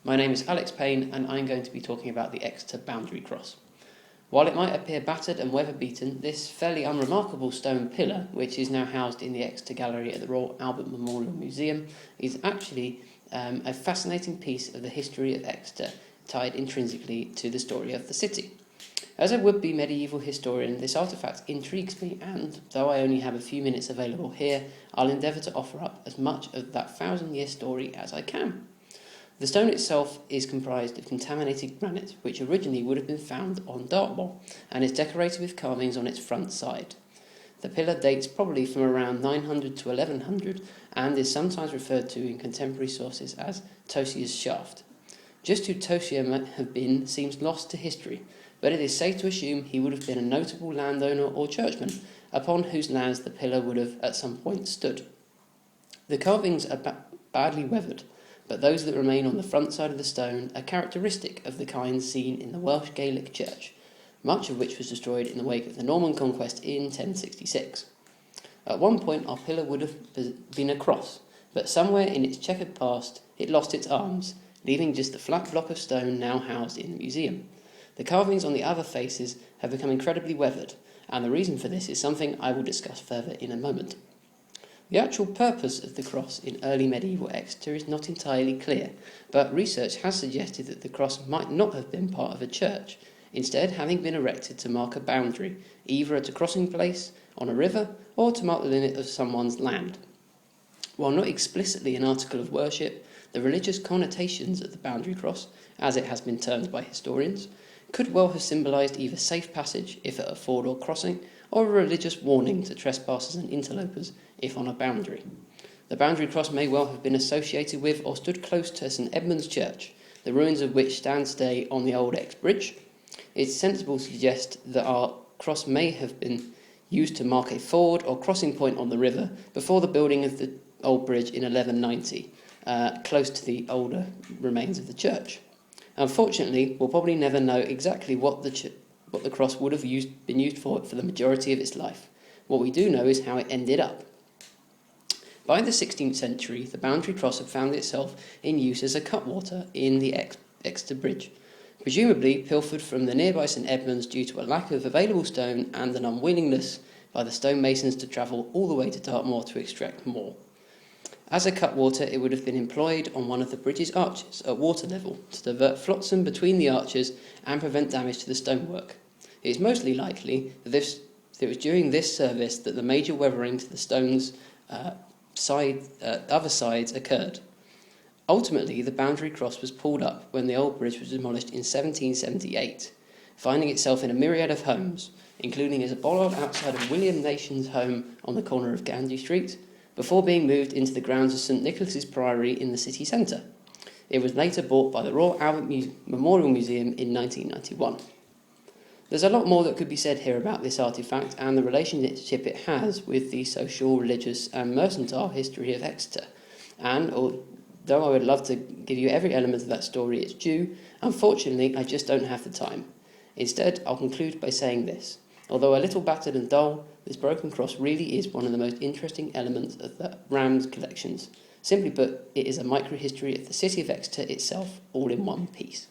My name is Alex Payne and I'm going to be talking about the Exeter boundary cross. While it might appear battered and weather-beaten, this fairly unremarkable stone pillar, which is now housed in the Exeter Gallery at the Royal Albert Memorial Museum, is actually a fascinating piece of the history of Exeter, tied intrinsically to the story of the city. As a would-be medieval historian, this artefact intrigues me, and though I only have a few minutes available here, I'll endeavour to offer up as much of that thousand-year story as I can. The stone itself is comprised of contaminated granite, which originally would have been found on Dartmoor, and is decorated with carvings on its front side. The pillar dates probably from around 900 to 1100, and is sometimes referred to in contemporary sources as Tosia's shaft. Just who Tosia might have been seems lost to history, but it is safe to assume he would have been a notable landowner or churchman, upon whose lands the pillar would have at some point stood. The carvings are badly weathered, but those that remain on the front side of the stone are characteristic of the kind seen in the Welsh Gaelic church, much of which was destroyed in the wake of the Norman conquest in 1066. At one point our pillar would have been a cross, but somewhere in its checkered past it lost its arms, leaving just the flat block of stone now housed in the museum. The carvings on the other faces have become incredibly weathered, and the reason for this is something I will discuss further in a moment. The actual purpose of the cross in early medieval Exeter is not entirely clear, but research has suggested that the cross might not have been part of a church, instead having been erected to mark a boundary, either at a crossing place, on a river, or to mark the limit of someone's land. While not explicitly an article of worship, the religious connotations of the boundary cross, as it has been termed by historians, could well have symbolised either safe passage, if at a ford or crossing, or a religious warning to trespassers and interlopers, if on a boundary. The boundary cross may well have been associated with or stood close to St Edmund's Church, the ruins of which stand today on the old Exe Bridge. It's sensible to suggest that our cross may have been used to mark a ford or crossing point on the river before the building of the old bridge in 1190, close to the older remains of the church. Unfortunately, we'll probably never know exactly what the cross would have been used for the majority of its life. What we do know is how it ended up. By the 16th century, the boundary cross had found itself in use as a cutwater in the Exeter Bridge, presumably pilfered from the nearby St Edmunds due to a lack of available stone and an unwillingness by the stonemasons to travel all the way to Dartmoor to extract more. As a cutwater, it would have been employed on one of the bridge's arches at water level to divert flotsam between the arches and prevent damage to the stonework. It is mostly likely that it was during this service that the major weathering to the stone's other sides occurred. Ultimately, the boundary cross was pulled up when the old bridge was demolished in 1778, finding itself in a myriad of homes, including as a bollard outside of William Nation's home on the corner of Gandy Street, before being moved into the grounds of St Nicholas's Priory in the city centre. It was later bought by the Royal Albert Memorial Museum in 1991. There's a lot more that could be said here about this artefact and the relationship it has with the social, religious and mercantile history of Exeter, and although I would love to give you every element of that story its due, unfortunately I just don't have the time. Instead, I'll conclude by saying this. Although a little battered and dull, this broken cross really is one of the most interesting elements of the RAMM's collections. Simply put, it is a microhistory of the city of Exeter itself, all in one piece.